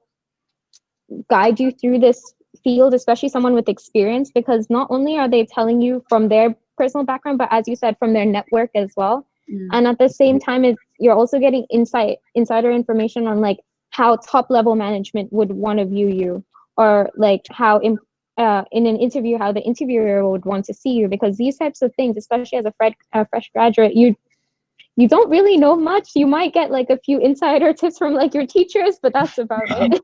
guide you through this field, especially someone with experience, because not only are they telling you from their personal background, but as you said, from their network as well. And at the same time, you're also getting insider information on like how top level management would want to view you, or like how in an interview, how the interviewer would want to see you, because these types of things, especially as a fresh graduate, you don't really know much. You might get like a few insider tips from like your teachers, but that's about it.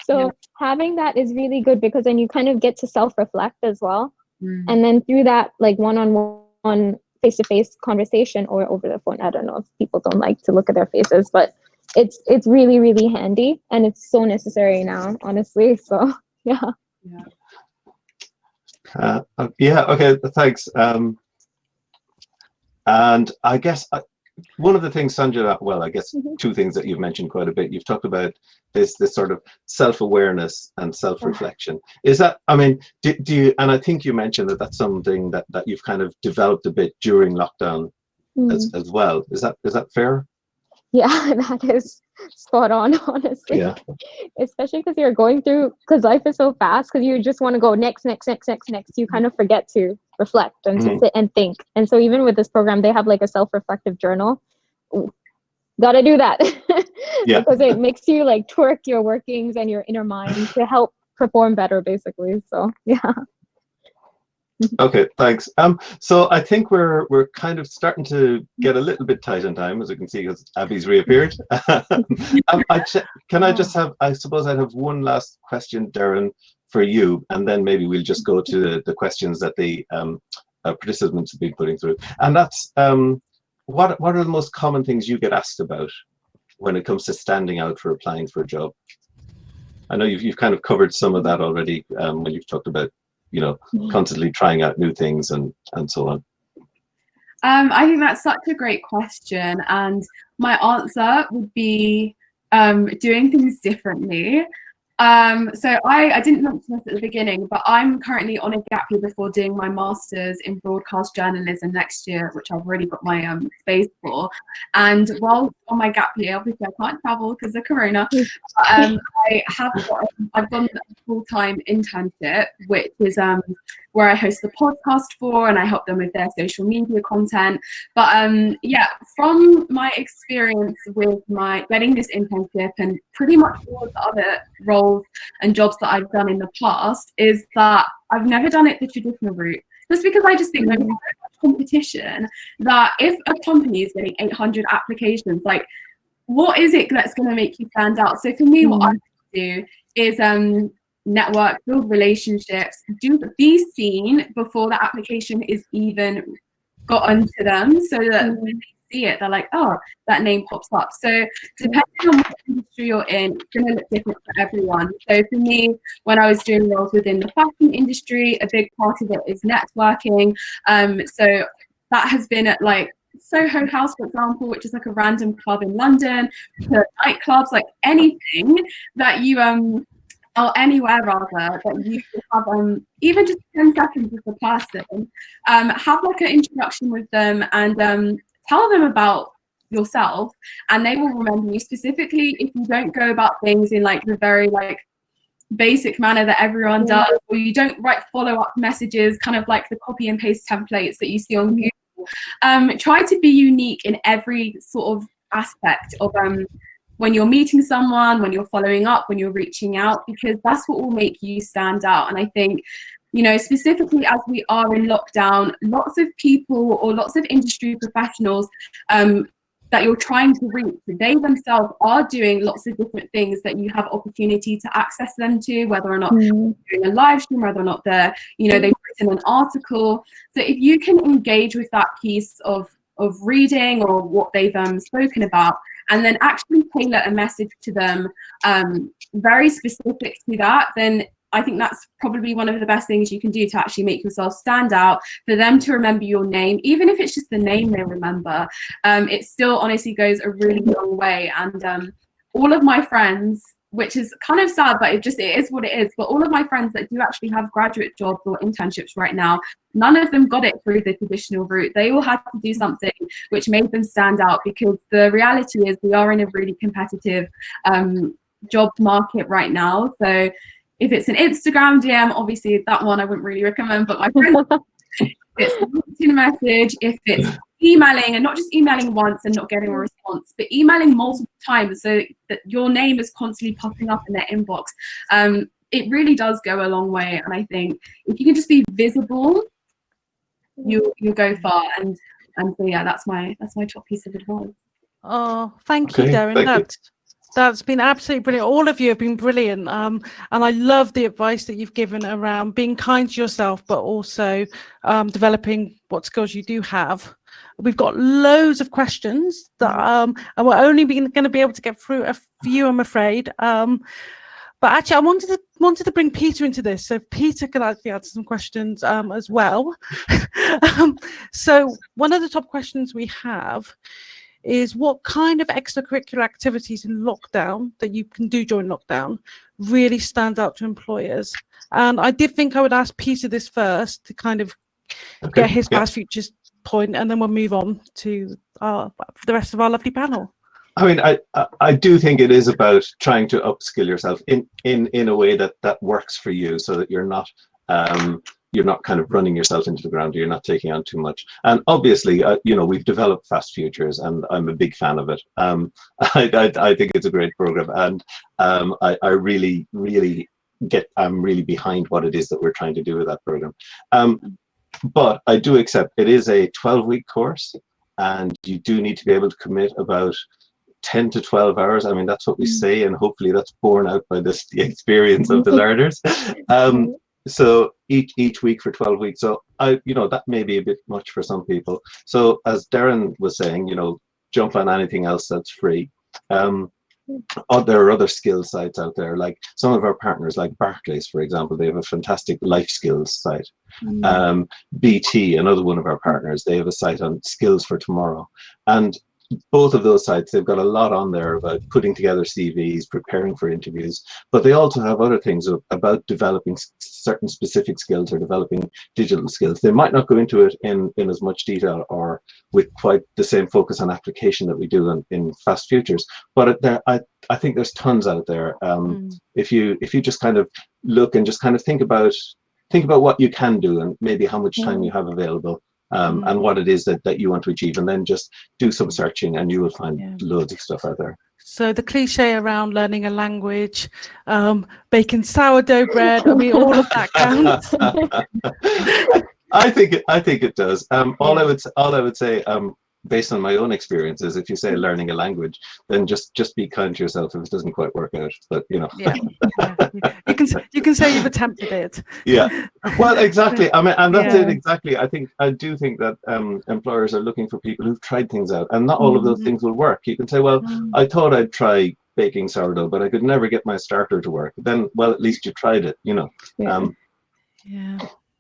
So having that is really good, because then you kind of get to self-reflect as well. And then through that, like one-on-one face-to-face conversation, or over the phone, I don't know if people don't like to look at their faces, but it's really, really handy, and it's so necessary now, honestly. So okay, thanks. And I guess one of the things, Sanjana, well, I guess two things that you've mentioned quite a bit. You've talked about this sort of self-awareness and self-reflection. Is that, I mean, do you, and I think you mentioned that that's something that you've kind of developed a bit during lockdown as well. Is that fair? Yeah, that is spot on, honestly. Especially because you're going through, because life is so fast, because you just want to go next. You kind of forget to reflect and to sit and think. And so even with this program, they have like a self-reflective journal. Gotta do that. Because it makes you like twerk your workings and your inner mind to help perform better, basically. So Okay, thanks. So I think we're kind of starting to get a little bit tight on time, as you can see, because Abby's reappeared. Can I just have, I suppose I'd have one last question, Darren, for you, and then maybe we'll just go to the questions that the participants have been putting through. And that's, what are the most common things you get asked about when it comes to standing out for applying for a job? I know you've kind of covered some of that already when you've talked about, you know, constantly trying out new things and so on. I think that's such a great question, and my answer would be doing things differently. So I didn't mention this at the beginning, but I'm currently on a gap year before doing my master's in broadcast journalism next year, which I've already got my space for. And while on my gap year, obviously I can't travel because of Corona. I've done a full-time internship, which is where I host the podcast for, and I help them with their social media content. But yeah, from my experience with my getting this internship and pretty much all of the other roles and jobs that I've done in the past, is that I've never done it the traditional route. Just because I just think there's so much competition that if a company is getting 800 applications, like, what is it that's going to make you stand out? So for me, what I do is network, build relationships, be seen before the application is even got onto them, so that when they see it, they're like, oh, that name pops up. So depending on what industry you're in, it's going to look different for everyone. So for me, when I was doing roles within the fashion industry, a big part of it is networking. So that has been at like Soho House, for example, which is like a random club in London, to nightclubs, like anything that you or anywhere rather that you have even just 10 seconds with the person, have like an introduction with them and tell them about yourself, and they will remember you. Specifically if you don't go about things in like the very like basic manner that everyone does, or you don't write follow-up messages, kind of like the copy and paste templates that you see on Google. Try to be unique in every sort of aspect of when you're meeting someone, when you're following up, when you're reaching out, because that's what will make you stand out. And I think, you know, specifically as we are in lockdown, lots of people or lots of industry professionals that you're trying to reach, they themselves are doing lots of different things that you have opportunity to access them to, whether or not they're doing a live stream, whether or not they're, you know, they've written an article. So if you can engage with that piece of reading or what they've spoken about, and then actually tailor a message to them very specific to that, then I think that's probably one of the best things you can do to actually make yourself stand out, for them to remember your name. Even if it's just the name they remember, it still honestly goes a really long way. And all of my friends, which is kind of sad, but it is what it is, but all of my friends that do actually have graduate jobs or internships right now, none of them got it through the traditional route. They all had to do something which made them stand out, because the reality is we are in a really competitive job market right now. So if it's an Instagram DM, obviously that one I wouldn't really recommend, but my friends, it's a LinkedIn message, if it's emailing, and not just emailing once and not getting a response, but emailing multiple times so that your name is constantly popping up in their inbox, it really does go a long way. And I think if you can just be visible, you'll go far. And so yeah, that's my top piece of advice. Oh, thank you, Darren. That's been absolutely brilliant. All of you have been brilliant. And I love the advice that you've given around being kind to yourself, but also developing what skills you do have. We've got loads of questions that and we're only going to be able to get through a few, I'm afraid. But actually, I wanted to bring Peter into this, so Peter could actually answer some questions as well. So one of the top questions we have is, what kind of extracurricular activities in lockdown that you can do during lockdown really stand out to employers? And I did think I would ask Peter this first to kind of get his past futures point, and then we'll move on to the rest of our lovely panel. I mean, I do think it is about trying to upskill yourself in a way that works for you, so that you're not kind of running yourself into the ground, you're not taking on too much. And obviously, you know, we've developed Fast Futures, and I'm a big fan of it. I think it's a great program, and I really I'm really behind what it is that we're trying to do with that program. But I do accept it is a 12-week course, and you do need to be able to commit about 10 to 12 hours. I mean, that's what we say, and hopefully that's borne out by the experience of the learners. So each week for 12 weeks. So you know, that may be a bit much for some people. So as Darren was saying, you know, jump on anything else that's free. There are other skills sites out there, like some of our partners, like Barclays, for example, they have a fantastic life skills site. BT, another one of our partners, they have a site on skills for tomorrow. And both of those sites, they've got a lot on there about putting together CVs, preparing for interviews, but they also have other things about developing certain specific skills or developing digital skills. They might not go into it in as much detail or with quite the same focus on application that we do in Fast Futures, but I think there's tons out there. If you just kind of look and just kind of think about what you can do and maybe how much time you have available. And what it is that you want to achieve, and then just do some searching, and you will find loads of stuff out there. So the cliche around learning a language, baking sourdough bread, I mean, all of that counts. I think it does. All I would say, based on my own experiences, if you say learning a language, then just be kind to yourself if it doesn't quite work out. But you know, you can you can say you've attempted it. Yeah, well, exactly. I mean, and that's Yeah. it exactly. I do think that employers are looking for people who've tried things out, and not all of those things will work. You can say, well, I thought I'd try baking sourdough, but I could never get my starter to work. Then, well, at least you tried it, you know.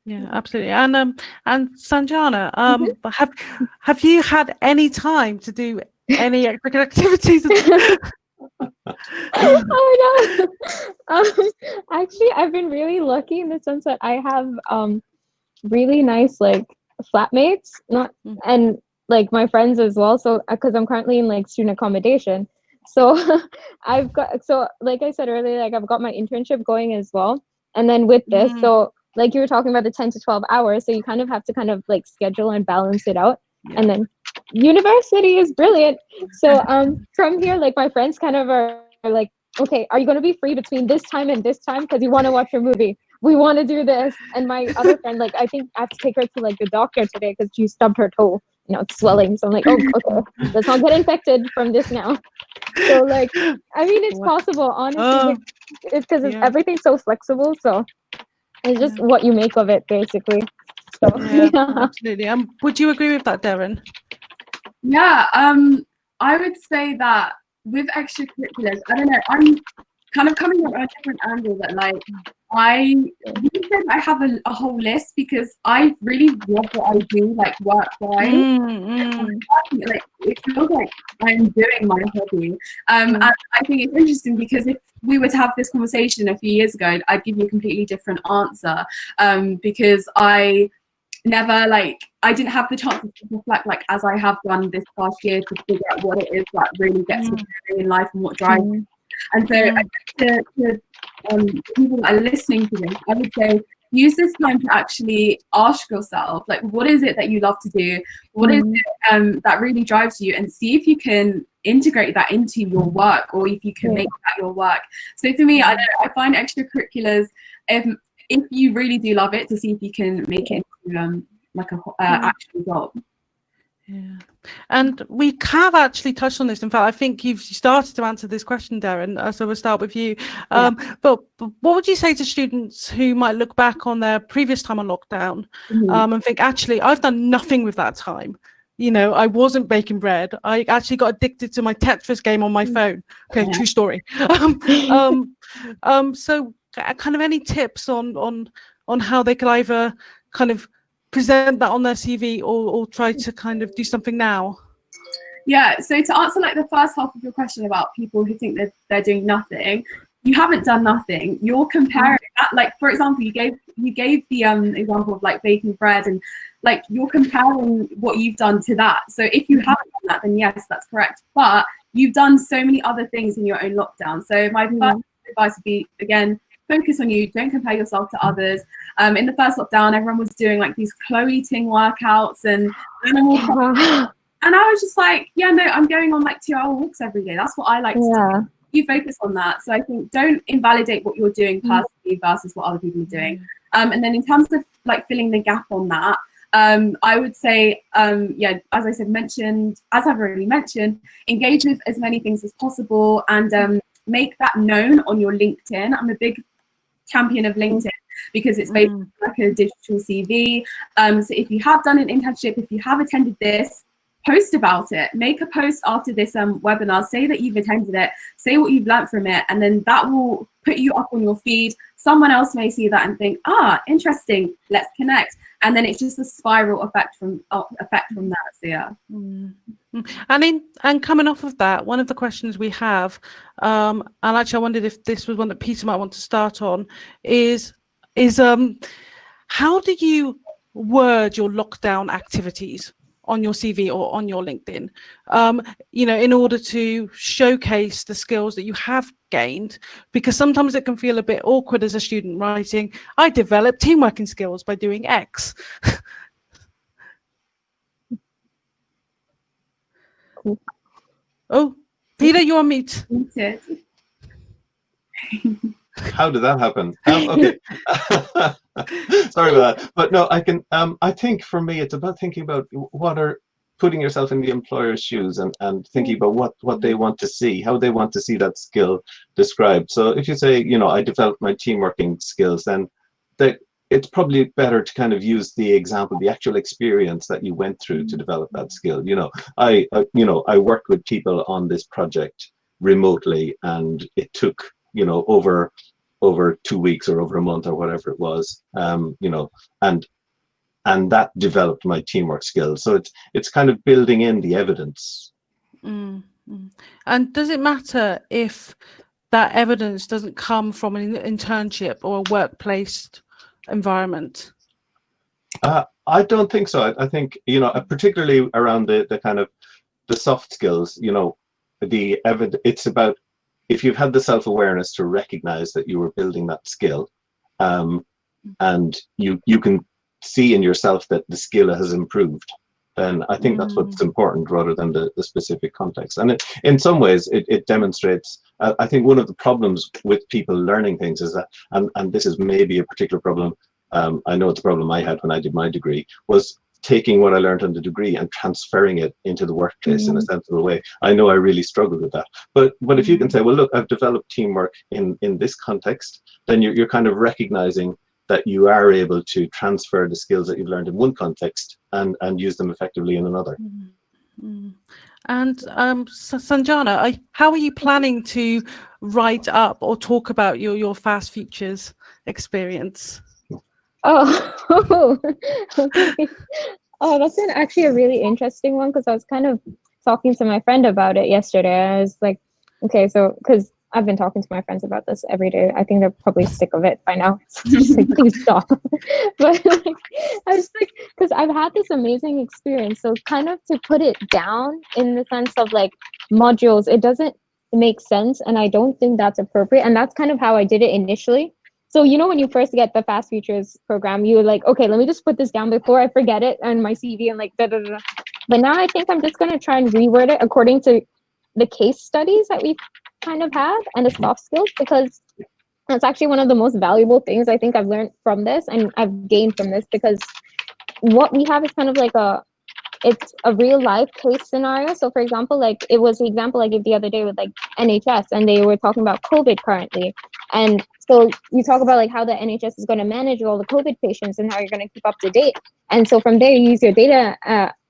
Yeah, absolutely. And Sanjana, have you had any time to do any extracurricular activities? Oh no. Actually, I've been really lucky in the sense that I have really nice like flatmates, not and like my friends as well. So because I'm currently in like student accommodation, so I've got, so like I said earlier, like I've got my internship going as well, and then with this, so like you were talking about the 10 to 12 hours, so you kind of have to kind of like schedule and balance it out, and then university is brilliant. So from here, like my friends kind of are like, okay, are you going to be free between this time and this time because you want to watch a movie? We want to do this. And my other friend, like I think I have to take her to like the doctor today because she stubbed her toe, you know, it's swelling. So I'm like, oh, okay, let's not get infected from this now. So like, I mean, it's possible, honestly. Like, it's because everything's so flexible. So it's just what you make of it, basically. So absolutely. Would you agree with that, Darren? Yeah, I would say that with extracurriculars, I don't know, I'm kind of coming at a different angle that like I have a whole list because I really love what I do, like work-wise. Like it feels like I'm doing my hobby. And I think it's interesting because if we were to have this conversation a few years ago, I'd give you a completely different answer, because I never, like, I didn't have the chance to reflect like as I have done this past year to figure out what it is that really gets me in life and what drives me. And so I guess to people that are listening to this, I would say use this time to actually ask yourself, like, what is it that you love to do? What is it that really drives you? And see if you can integrate that into your work, or if you can make that your work. So for me, I find extracurriculars, if you really do love it, to see if you can make it into like a actual job. Yeah, and we have actually touched on this. In fact, I think you've started to answer this question, Darren, so we'll start with you. But what would you say to students who might look back on their previous time on lockdown and think, actually, I've done nothing with that time? You know, I wasn't baking bread. I actually got addicted to my Tetris game on my phone. Okay, true story. So kind of any tips on how they could either kind of present that on their CV or try to kind of do something now? Yeah, so to answer like the first half of your question about people who think that they're doing nothing, you haven't done nothing. You're comparing that, like, for example, you gave the example of like baking bread, and like you're comparing what you've done to that. So if you haven't done that, then yes, that's correct. But you've done so many other things in your own lockdown. So my first advice would be, again, focus on you. Don't compare yourself to others. In the first lockdown, everyone was doing like these Chloe Ting workouts and animal. And I was just like, yeah, no, I'm going on like 2-hour walks every day. That's what I like to do. You focus on that. So I think don't invalidate what you're doing personally versus what other people are doing. And then in terms of like filling the gap on that, I would say, yeah, as I've already mentioned, engage with as many things as possible, and make that known on your LinkedIn. I'm a big champion of LinkedIn because it's basically like a digital CV. So if you have done an internship, if you have attended this, post about it. Make a post after this webinar. Say that you've attended it. Say what you've learned from it, and then that will put you up on your feed. Someone else may see that and think, interesting, let's connect. And then it's just a spiral effect from that. So yeah. And coming off of that, one of the questions we have, and actually I wondered if this was one that Peter might want to start on, is how do you word your lockdown activities on your CV or on your LinkedIn, you know, in order to showcase the skills that you have gained? Because sometimes it can feel a bit awkward as a student writing, I developed teamworking skills by doing X. Oh, Peter, you're on mute. How did that happen? Okay. Sorry about that. But no, I think for me, it's about thinking about what are putting yourself in the employer's shoes and thinking about what they want to see, how they want to see that skill described. So if you say, you know, I developed my team working skills, then it's probably better to kind of use the example, the actual experience that you went through to develop that skill. You know, I worked with people on this project remotely, and it took, you know, over 2 weeks or over a month or whatever it was, you know, and that developed my teamwork skills. So it's kind of building in the evidence. And does it matter if that evidence doesn't come from an internship or a workplace environment? I don't think so. I think, you know, particularly around the kind of the soft skills, you know, it's about, if you've had the self-awareness to recognize that you were building that skill, and you can see in yourself that the skill has improved, then I think that's what's important, rather than the specific context. And in some ways it demonstrates, I think one of the problems with people learning things is that, and this is maybe a particular problem, I know it's a problem I had when I did my degree, was taking what I learned on the degree and transferring it into the workplace in a sensible way. I know I really struggled with that. But if you can say, well, look, I've developed teamwork in this context, then you're kind of recognizing that you are able to transfer the skills that you've learned in one context and use them effectively in another. And Sanjana, how are you planning to write up or talk about your fast futures experience? Oh, okay. Oh, that's actually a really interesting one, because I was kind of talking to my friend about it yesterday. I was like, okay, so because I've been talking to my friends about this every day. I think they're probably sick of it by now. Just like, please stop. But like, I was like, because I've had this amazing experience. So kind of to put it down in the sense of like modules, it doesn't make sense. And I don't think that's appropriate. And that's kind of how I did it initially. So, you know, when you first get the Fast Futures program, you're like, okay, let me just put this down before I forget it on my CV and like, da, da, da. But now I think I'm just going to try and reword it according to the case studies that we've kind of have and the soft skills, because that's actually one of the most valuable things I think I've learned from this and I've gained from this, because what we have is kind of like it's a real life case scenario. So for example, like it was the example I gave the other day with like NHS, and they were talking about COVID currently. And so you talk about like how the NHS is going to manage all the COVID patients and how you're going to keep up to date. And so from there, you use your data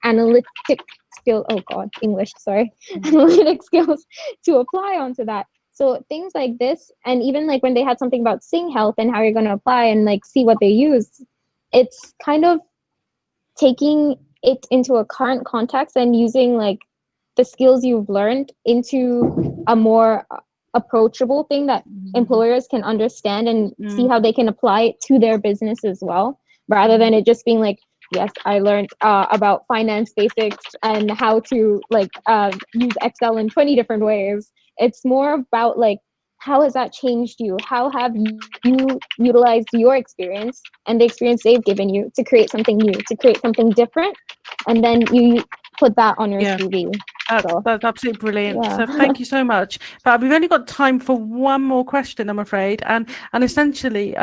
analytic skill, analytic skills to apply onto that. So things like this, and even like when they had something about Sing Health and how you're going to apply and like see what they use, it's kind of taking it into a current context and using like the skills you've learned into a more approachable thing that employers can understand and see how they can apply it to their business as well, rather than it just being like, yes, I learned about finance basics and how to like use Excel in 20 different ways. It's more about like, how has that changed you? How have you utilized your experience and the experience they've given you to create something new, to create something different, and then you put that on your CV. That's absolutely brilliant. Yeah. So thank you so much. But we've only got time for one more question, I'm afraid. And essentially,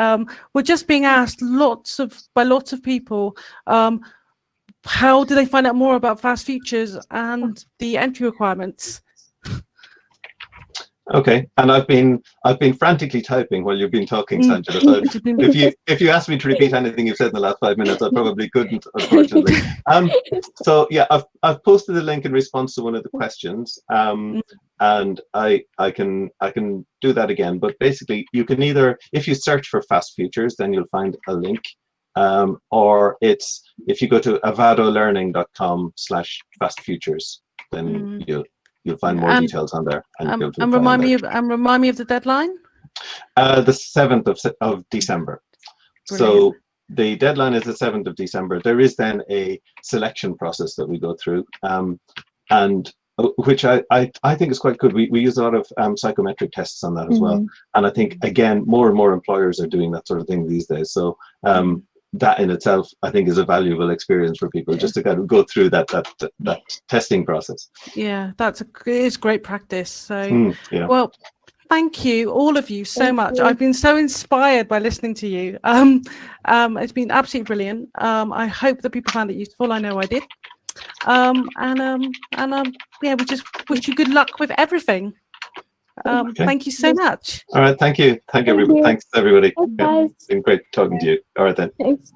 we're just being asked by lots of people, how do they find out more about Fast Futures and the entry requirements? Okay, and I've been frantically typing while you've been talking, Sanjana. So if you asked me to repeat anything you've said in the last 5 minutes, I probably couldn't, unfortunately. So yeah, I've posted a link in response to one of the questions, and I can do that again. But basically, you can either, if you search for Fast Futures, then you'll find a link, or if you go to avadolearning.com/fastfutures, then you'll find more details on there. And remind me of the deadline. The 7th of December. Brilliant. So the deadline is the 7th of December. There is then a selection process that we go through, and which I think is quite good. We use a lot of psychometric tests on that as well. And I think, again, more and more employers are doing that sort of thing these days. So that in itself, I think, is a valuable experience for people, just to kind of go through that testing process. Yeah, it's great practice. So, well, thank you, all of you, so much. I've been so inspired by listening to you. It's been absolutely brilliant. I hope that people found it useful. I know I did. Yeah, we just wish you good luck with everything. Okay. Thank you so much. All right. Thank you. Thank everybody. you. Thanks everybody. Thanks, Yeah, guys. it's been great talking to you. All right then. Thanks.